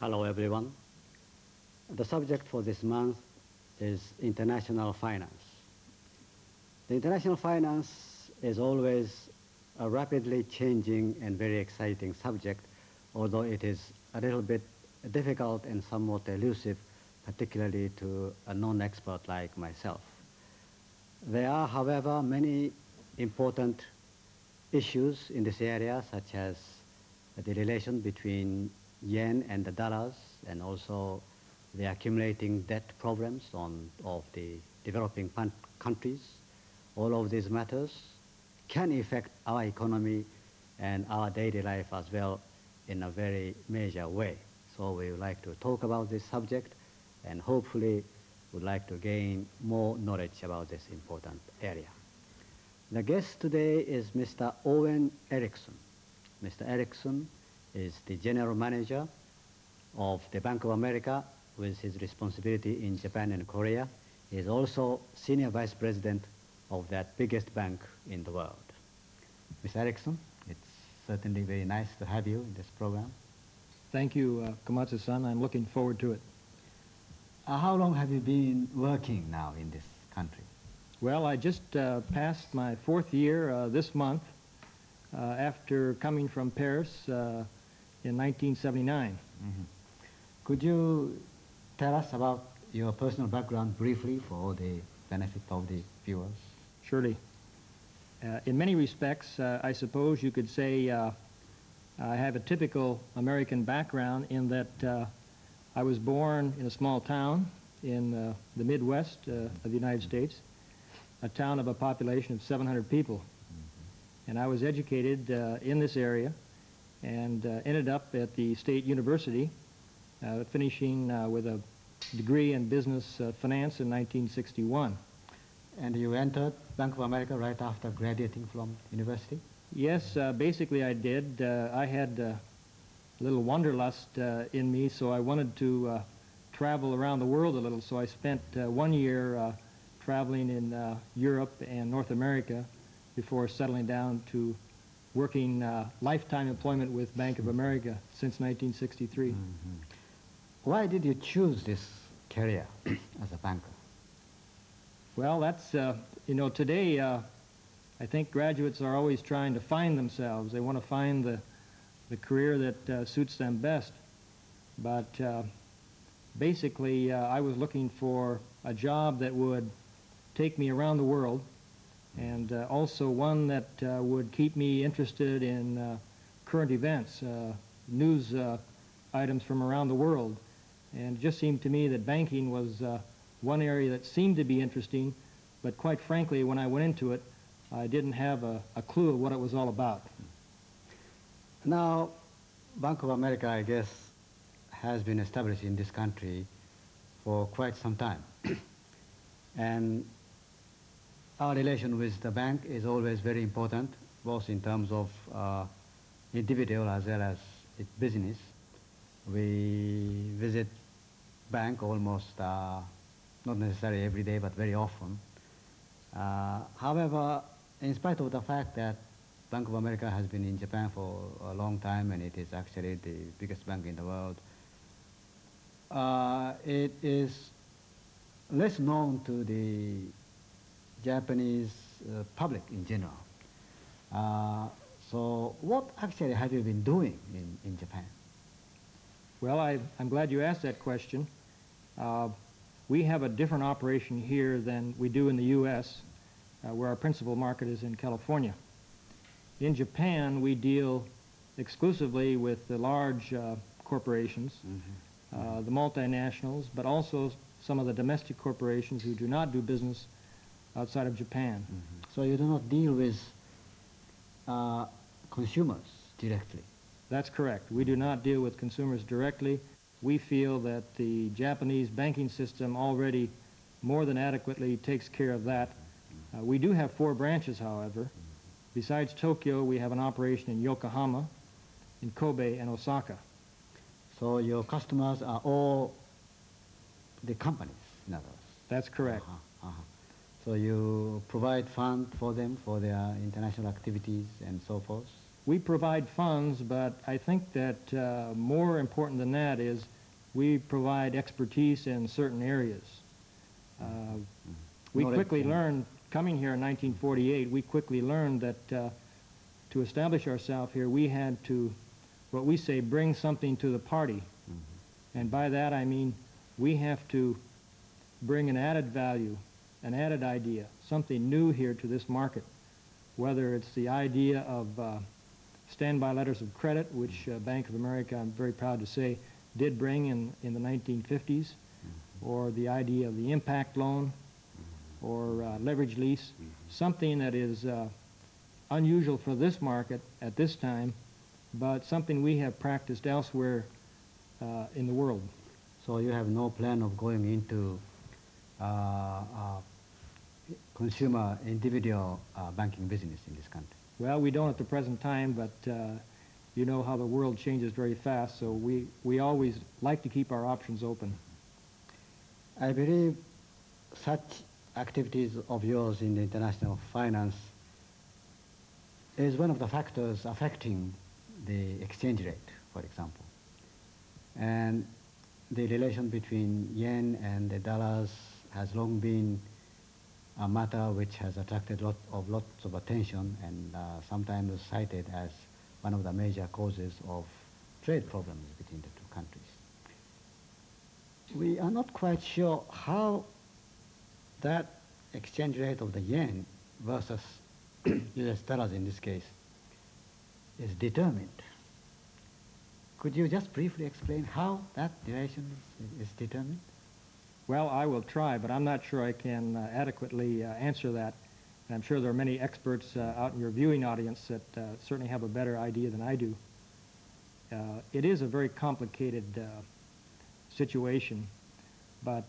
Hello, everyone. The subject for this month is international finance. The international finance is always a rapidly changing and very exciting subject, although it is a little bit difficult and somewhat elusive, particularly to a non-expert like myself. There are, however, many important issues in this area, such as the relation between yen and the dollars, and also the accumulating debt problems of the developing countries. All of these matters can affect our economy and our daily life as well in a very major way. So we would like to talk about this subject, and hopefully would like to gain more knowledge about this important area. The guest today is Mr. Owen Erickson. Mr. Erickson is the general manager of the Bank of America with his responsibility in Japan and Korea. He is also senior vice president of that biggest bank in the world. Mr. Erickson, it's certainly very nice to have you in this program. Thank you, Komatsu-san. I'm looking forward to it. How long have you been working now in this country? Well, I just passed my 4th year this month after coming from Paris in 1979. Mm-hmm. Could you tell us about your personal background briefly for the benefit of the viewers? Surely. In many respects, I suppose you could say I have a typical American background in that I was born in a small town in the Midwest of the United States, a town of a population of 700 people. Mm-hmm. And I was educated in this area and ended up at the State University, finishing with a degree in business finance in 1961. And you entered Bank of America right after graduating from university? Yes, basically I did. I had a little wanderlust in me, so I wanted to travel around the world a little. So I spent 1 year traveling in Europe and North America before settling down to working lifetime employment with Bank of America since 1963. Mm-hmm. Why did you choose this career as a banker? Well, that's, you know, today I think graduates are always trying to find themselves. They want to find the career that suits them best. But basically, I was looking for a job that would take me around the world, and also one that would keep me interested in current events, news items from around the world. And it just seemed to me that banking was one area that seemed to be interesting, but quite frankly, when I went into it, I didn't have a clue of what it was all about. Now, Bank of America, I guess, has been established in this country for quite some time. And our relation with the bank is always very important, both in terms of individual as well as its business. We visit bank almost, not necessarily every day, but very often. However, in spite of the fact that Bank of America has been in Japan for a long time, and it is actually the biggest bank in the world, it is less known to the Japanese public in general. So what actually have you been doing in Japan? Well, I'm glad you asked that question. We have a different operation here than we do in the U.S., where our principal market is in California. In Japan, we deal exclusively with the large corporations, the multinationals, but also some of the domestic corporations who do not do business outside of Japan. So you do not deal with consumers directly? That's correct. We do not deal with consumers directly. We feel that the Japanese banking system already more than adequately takes care of that. We do have 4 branches, however. Besides Tokyo, we have an operation in Yokohama, in Kobe, and Osaka. So your customers are all the companies, in other words? That's correct. So you provide funds for them for their international activities and so forth? We provide funds, but I think that more important than that is we provide expertise in certain areas. We quickly learned, coming here in 1948, we quickly learned that to establish ourselves here, we had to, what we say, bring something to the party. And by that I mean we have to bring an added value, an added idea, something new here to this market, whether it's the idea of standby letters of credit, which Bank of America, I'm very proud to say, did bring in the 1950s, or the idea of the impact loan, or leverage lease, something that is unusual for this market at this time, but something we have practiced elsewhere in the world. So you have no plan of going into consumer individual banking business in this country? Well, we don't at the present time, but you know how the world changes very fast, so we always like to keep our options open. I believe such activities of yours in the international finance is one of the factors affecting the exchange rate, for example. And the relation between yen and the dollars has long been a matter which has attracted lots of attention and sometimes cited as one of the major causes of trade problems between the two countries. We are not quite sure how that exchange rate of the yen versus US dollars in this case is determined. Could you just briefly explain how that relation is determined? Well, I will try, but I'm not sure I can adequately answer that. And I'm sure there are many experts out in your viewing audience that certainly have a better idea than I do. It is a very complicated situation, but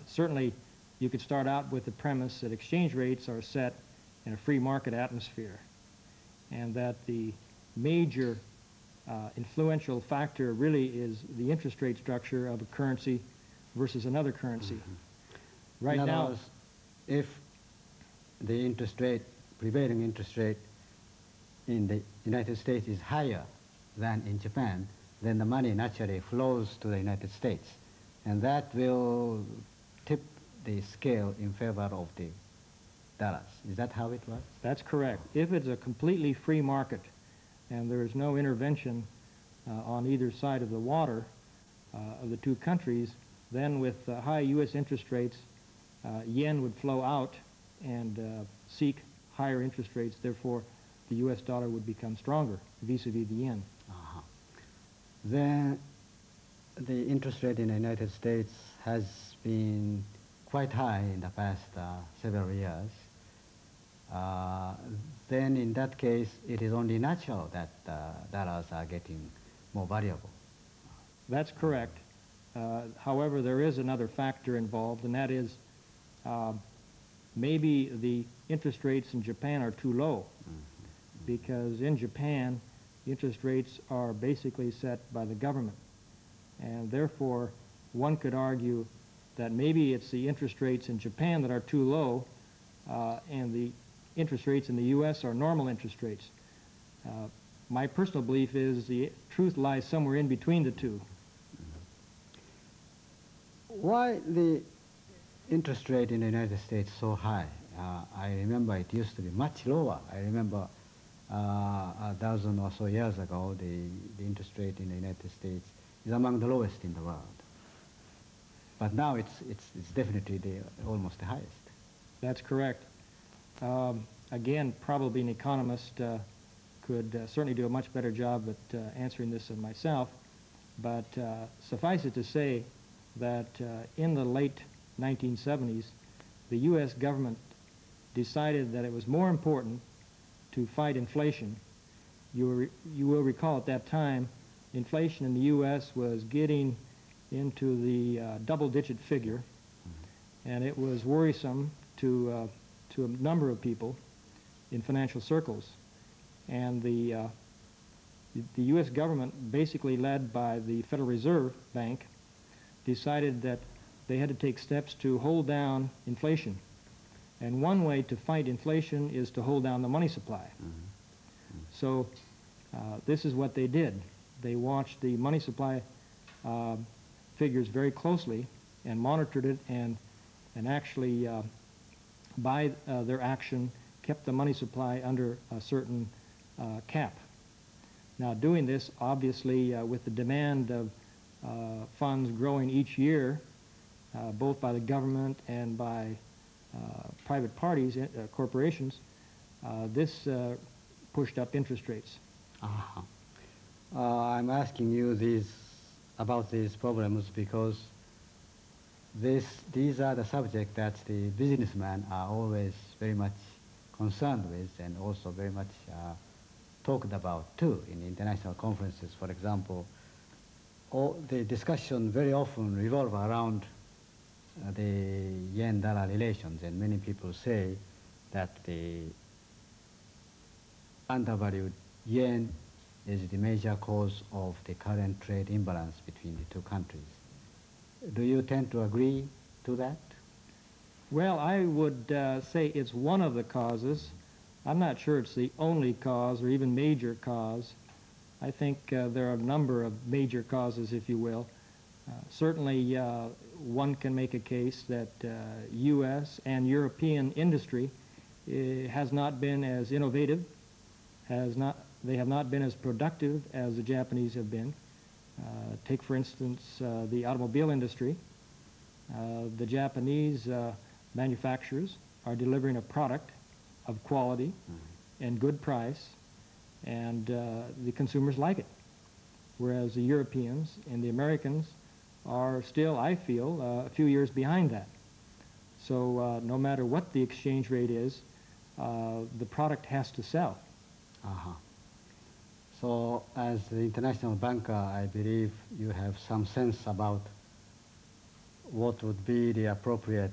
certainly you could start out with the premise that exchange rates are set in a free market atmosphere, and that the major influential factor really is the interest rate structure of a currency versus another currency. Right now, if the interest rate, prevailing interest rate in the United States is higher than in Japan, then the money naturally flows to the United States, and that will tip the scale in favor of the dollars. Is that how it works? That's correct. If it's a completely free market and there is no intervention on either side of the water of the two countries, then with high U.S. interest rates, yen would flow out and seek higher interest rates. Therefore, the U.S. dollar would become stronger vis-a-vis the yen. Then the interest rate in the United States has been quite high in the past several years. Then in that case, it is only natural that dollars are getting more valuable. That's correct. However, there is another factor involved, and that is maybe the interest rates in Japan are too low, because in Japan, interest rates are basically set by the government. And therefore, one could argue that maybe it's the interest rates in Japan that are too low, and the interest rates in the U.S. are normal interest rates. My personal belief is the truth lies somewhere in between the two. Why the interest rate in the United States so high? I remember it used to be much lower. I remember a dozen or so years ago, the interest rate in the United States is among the lowest in the world. But now it's definitely almost the highest. That's correct. Again, probably an economist could certainly do a much better job at answering this than myself. But suffice it to say that in the late 1970s, the U.S. government decided that it was more important to fight inflation. You will recall at that time, inflation in the U.S. was getting into the double-digit figure, and it was worrisome to a number of people in financial circles. And the U.S. government, basically led by the Federal Reserve Bank, decided that they had to take steps to hold down inflation. And one way to fight inflation is to hold down the money supply. So this is what they did. They watched the money supply figures very closely and monitored it, and actually by their action kept the money supply under a certain cap. Now, doing this, obviously, with the demand of funds growing each year, both by the government and by private parties, corporations, this pushed up interest rates. I'm asking you about these problems because these are the subjects that the businessmen are always very much concerned with, and also very much talked about too in international conferences. For example, the discussion very often revolve around the yen-dollar relations, and many people say that the undervalued yen is the major cause of the current trade imbalance between the two countries. Do you tend to agree to that? Well, I would say it's one of the causes. I'm not sure it's the only cause or even major cause. I think there are a number of major causes, if you will. Certainly, one can make a case that U.S. and European industry has not been as innovative, they have not been as productive as the Japanese have been. Take, for instance, the automobile industry. The Japanese manufacturers are delivering a product of quality and good price, and the consumers like it. Whereas the Europeans and the Americans are still, I feel, a few years behind that. So no matter what the exchange rate is, the product has to sell. So as the international banker, I believe you have some sense about what would be the appropriate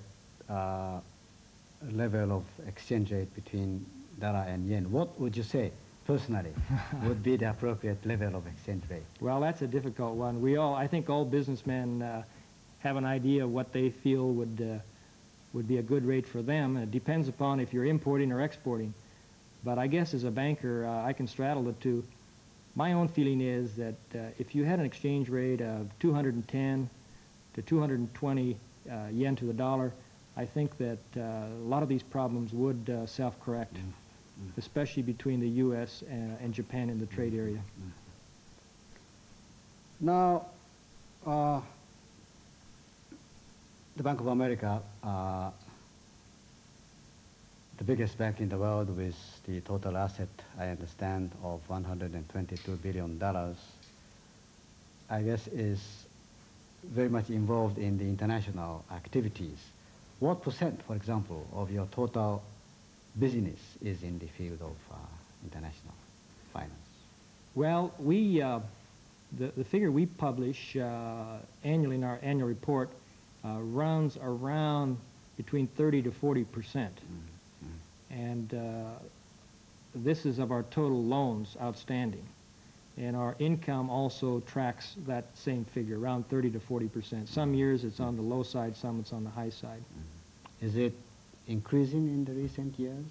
level of exchange rate between dollar and yen. What would you say, personally, would be the appropriate level of exchange rate? Well, that's a difficult one. I think all businessmen have an idea of what they feel would be a good rate for them. It depends upon if you're importing or exporting. But I guess as a banker, I can straddle the two. My own feeling is that if you had an exchange rate of 210 to 220 yen to the dollar, I think that a lot of these problems would self-correct, especially between the U.S. and Japan in the trade area. Now, the Bank of America, the biggest bank in the world with the total asset, I understand, of $122 billion, I guess is very much involved in the international activities. What percent, for example, of your total business is in the field of international finance? Well, the figure we publish annually in our annual report runs around between 30 to 40%. And this is of our total loans outstanding. And our income also tracks that same figure, around 30 to 40%. Some years it's on the low side, some it's on the high side. Is it increasing in the recent years?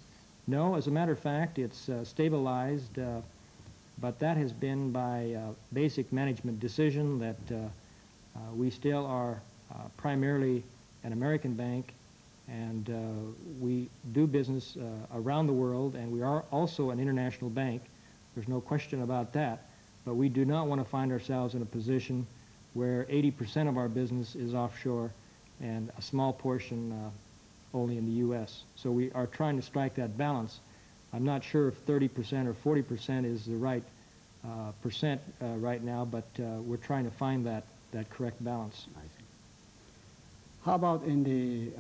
No, as a matter of fact, it's stabilized, but that has been by basic management decision that we still are primarily an American bank, and we do business around the world, and we are also an international bank. There's no question about that, but we do not want to find ourselves in a position where 80% of our business is offshore and a small portion only in the U.S. So we are trying to strike that balance. I'm not sure if 30% or 40% is the right percent right now, but we're trying to find that correct balance. I see. How about in the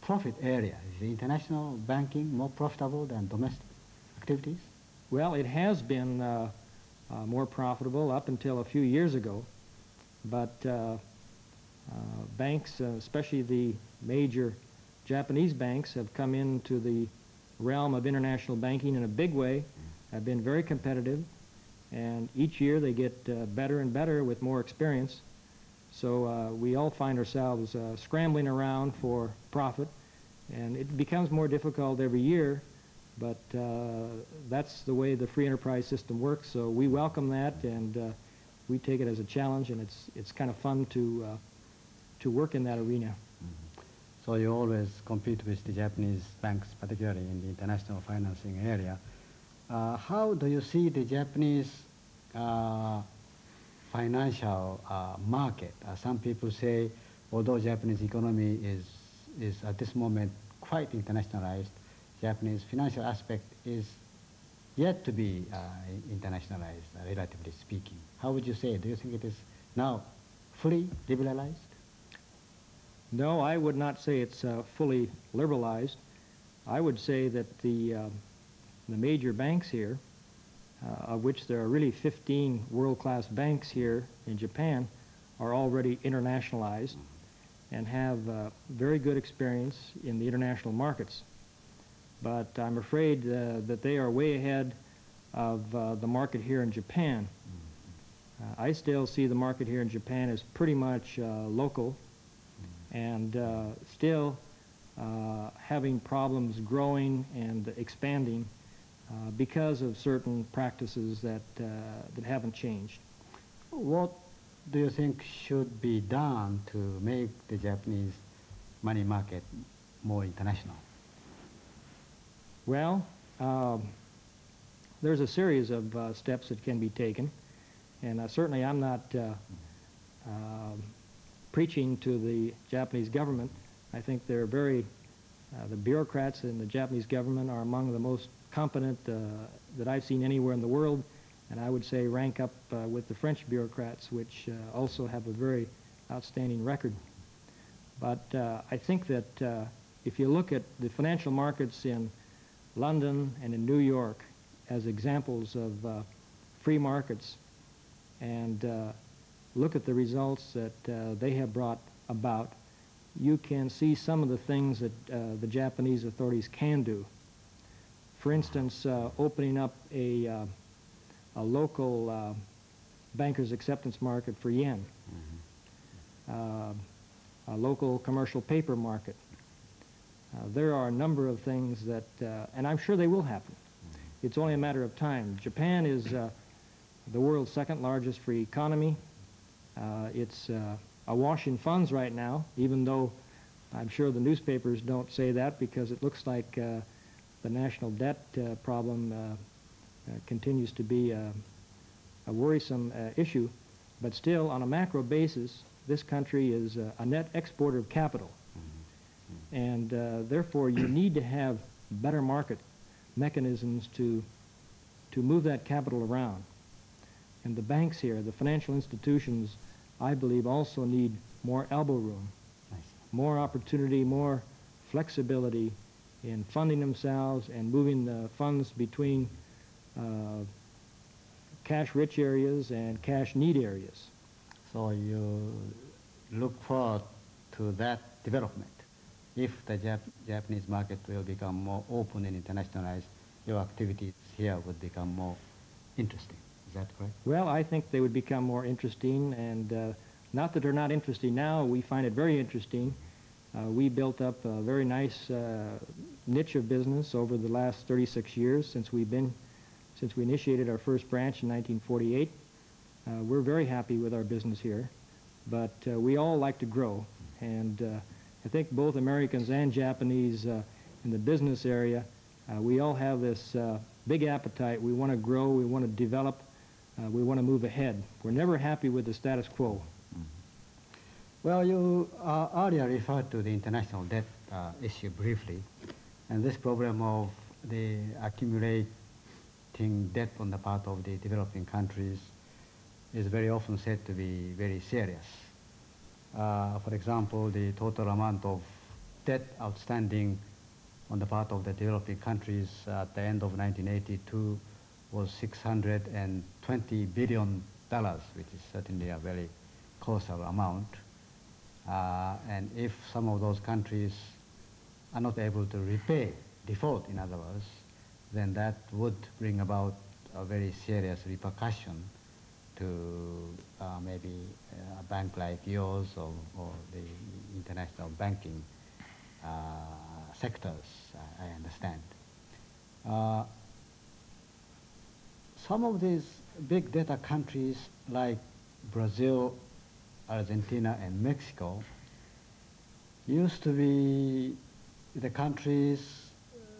profit area? Is the international banking more profitable than domestic activities? Well, it has been more profitable up until a few years ago, but banks, especially the major Japanese banks, have come into the realm of international banking in a big way, have been very competitive, and each year they get better and better with more experience. So we all find ourselves scrambling around for profit, and it becomes more difficult every year, but that's the way the free enterprise system works, so we welcome that, and we take it as a challenge, and it's kind of fun to work in that arena. Mm-hmm. So you always compete with the Japanese banks, particularly in the international financing area. How do you see the Japanese financial market? Some people say, although Japanese economy is at this moment quite internationalized, Japanese financial aspect is yet to be internationalized, relatively speaking. How would you say? Do you think it is now fully liberalized? No, I would not say it's fully liberalized. I would say that the major banks here, of which there are really 15 world-class banks here in Japan, are already internationalized and have very good experience in the international markets. But I'm afraid that they are way ahead of the market here in Japan. I still see the market here in Japan as pretty much local and still having problems growing and expanding because of certain practices that haven't changed. What do you think should be done to make the Japanese money market more international? Well, there's a series of steps that can be taken, and certainly I'm not preaching to the Japanese government. I think they're the bureaucrats in the Japanese government are among the most competent that I've seen anywhere in the world, and I would say rank up with the French bureaucrats, which also have a very outstanding record. But I think that if you look at the financial markets in London and in New York as examples of free markets and look at the results that they have brought about, you can see some of the things that the Japanese authorities can do. For instance, opening up a local banker's acceptance market for yen, a local commercial paper market. There are a number of things that, and I'm sure they will happen. It's only a matter of time. Japan is the world's second largest free economy. It's awash in funds right now, even though I'm sure the newspapers don't say that because it looks like the national debt problem continues to be a worrisome issue. But still, on a macro basis, this country is a net exporter of capital. And therefore, you need to have better market mechanisms to move that capital around. And the banks here, the financial institutions, I believe also need more elbow room, more opportunity, more flexibility in funding themselves and moving the funds between cash-rich areas and cash-need areas. So you look forward to that development. If the Japanese market will become more open and internationalized, your activities here would become more interesting. Is that correct? Well, I think they would become more interesting, and not that they're not interesting now. We find it very interesting. We built up a very nice niche of business over the last 36 years since we initiated our first branch in 1948. We're very happy with our business here, but we all like to grow, and I think both Americans and Japanese in the business area, we all have this big appetite. We want to grow, we want to develop, we want to move ahead. We're never happy with the status quo. Well, you earlier referred to the international debt issue briefly, and this problem of the accumulating looking debt on the part of the developing countries is very often said to be very serious. For example, the total amount of debt outstanding on the part of the developing countries at the end of 1982 was $620 billion, which is certainly a very colossal amount. And if some of those countries are not able to repay, default in other words, then that would bring about a very serious repercussion to maybe a bank like yours or the international banking sectors, I understand. Some of these big data countries like Brazil, Argentina, and Mexico used to be the countries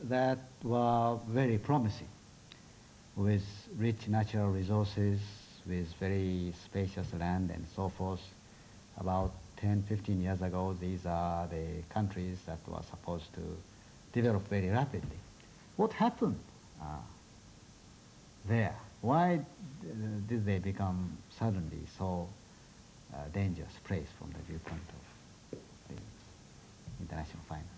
that were very promising, with rich natural resources, with very spacious land and so forth. About 10, 15 years ago, these are the countries that were supposed to develop very rapidly. What happened there? Why did they become suddenly so dangerous place from the viewpoint of the international finance?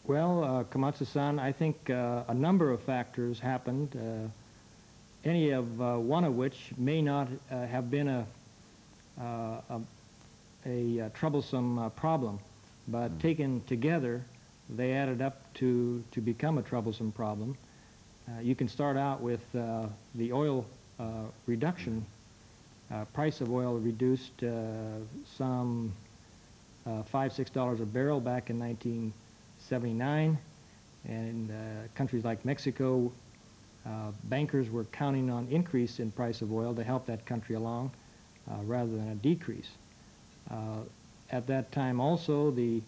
Well, Komatsu-san, I think a number of factors happened, any of one of which may not have been a troublesome problem, but taken together, they added up to become a troublesome problem. You can start out with the oil reduction. Price of oil reduced some $5–6 a barrel back in 1979, and countries like Mexico, bankers were counting on increase in price of oil to help that country along rather than a decrease. At that time also, the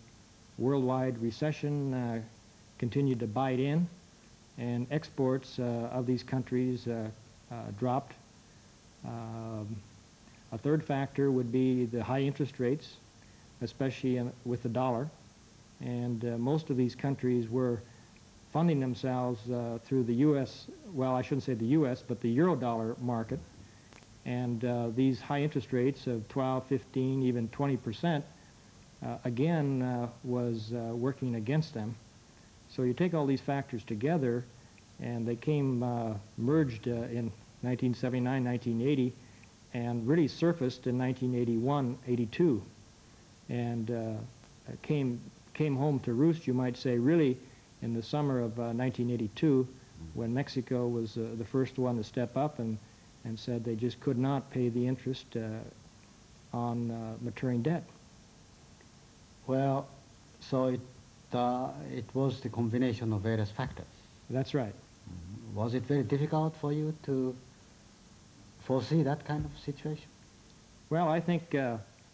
worldwide recession continued to bite in, and exports of these countries dropped. A third factor would be the high interest rates, especially with the dollar. And most of these countries were funding themselves through the U.S., well, I shouldn't say the U.S., but the Eurodollar market. And these high interest rates of 12, 15, even 20%, again, was working against them. So you take all these factors together, and they came merged in 1979, 1980, and really surfaced in 1981, 82, and came home to roost, you might say, really in the summer of 1982, when Mexico was the first one to step up and said they just could not pay the interest on maturing debt. Well, so it was the combination of various factors. That's right. Was it very difficult for you to foresee that kind of situation? Well, I think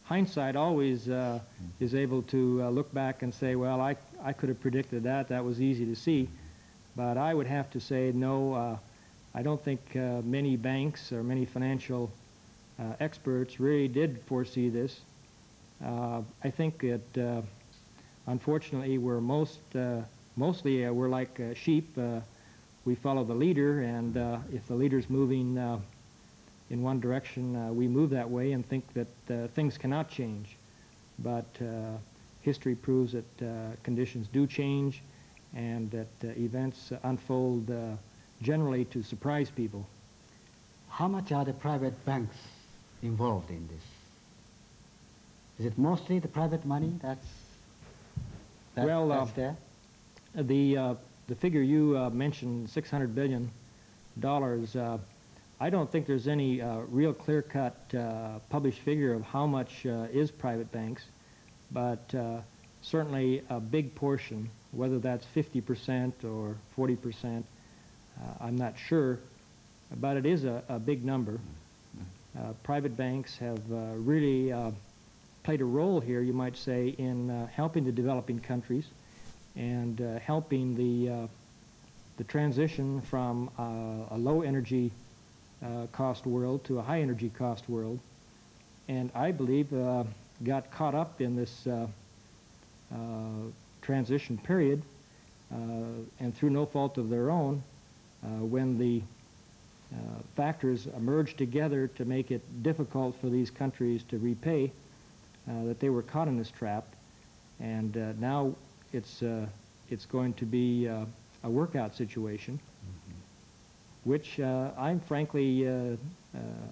hindsight always is able to look back and say, well, I could have predicted that. That was easy to see. But I would have to say, no, I don't think many banks or many financial experts really did foresee this. I think that, unfortunately, we're mostly we're like sheep. We follow the leader, and if the leader's moving in one direction, we move that way and think that things cannot change. But history proves that conditions do change, and that events unfold generally to surprise people. How much are the private banks involved in this? Is it mostly the private money that's there? The figure you mentioned, $600 billion, I don't think there's any real clear-cut published figure of how much is private banks, but certainly a big portion, whether that's 50% or 40%, I'm not sure, but it is a big number. Private banks have really played a role here, you might say, in helping the developing countries and helping the transition from a low energy cost world to a high energy cost world, and I believe got caught up in this transition period, and through no fault of their own, when the factors emerged together to make it difficult for these countries to repay, that they were caught in this trap. And now it's going to be a workout situation, which I'm frankly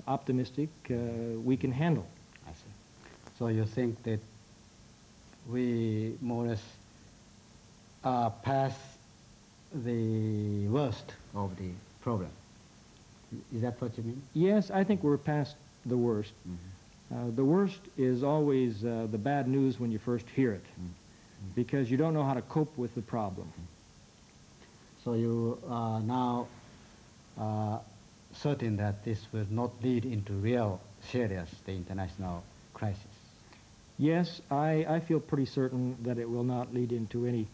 optimistic we can handle. I see. So you think that we more or less are past the worst of the problem? Is that what you mean? Yes, I think we're past the worst. The worst is always the bad news when you first hear it, because you don't know how to cope with the problem. So you are now certain that this will not lead into real serious, the international crisis? Yes, I feel pretty certain that it will not lead into any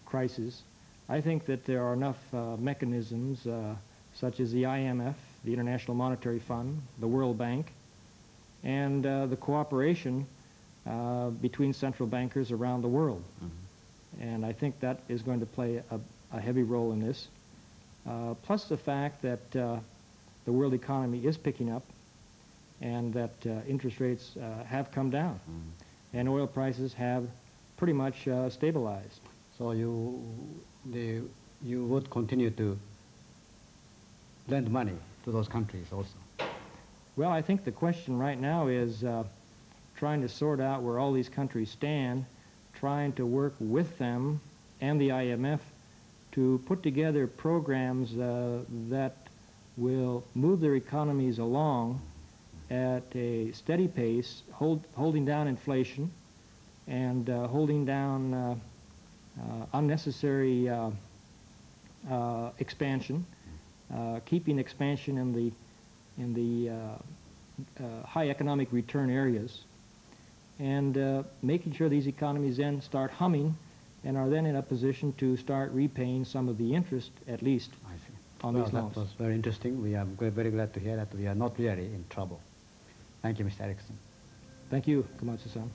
crisis. I think that there are enough mechanisms such as the IMF, the International Monetary Fund, the World Bank, and the cooperation between central bankers around the world. And I think that is going to play a heavy role in this. Plus the fact that the world economy is picking up and that interest rates have come down and oil prices have pretty much stabilized. So you would continue to lend money to those countries also? Well, I think the question right now is trying to sort out where all these countries stand, trying to work with them and the IMF to put together programs that will move their economies along at a steady pace, holding down inflation and holding down unnecessary expansion, keeping expansion in the high economic return areas, and making sure these economies then start humming and are then in a position to start repaying some of the interest, at least, on these loans. That was very interesting. We are very glad to hear that we are not really in trouble. Thank you, Mr. Erickson. Thank you, Komatsu-san.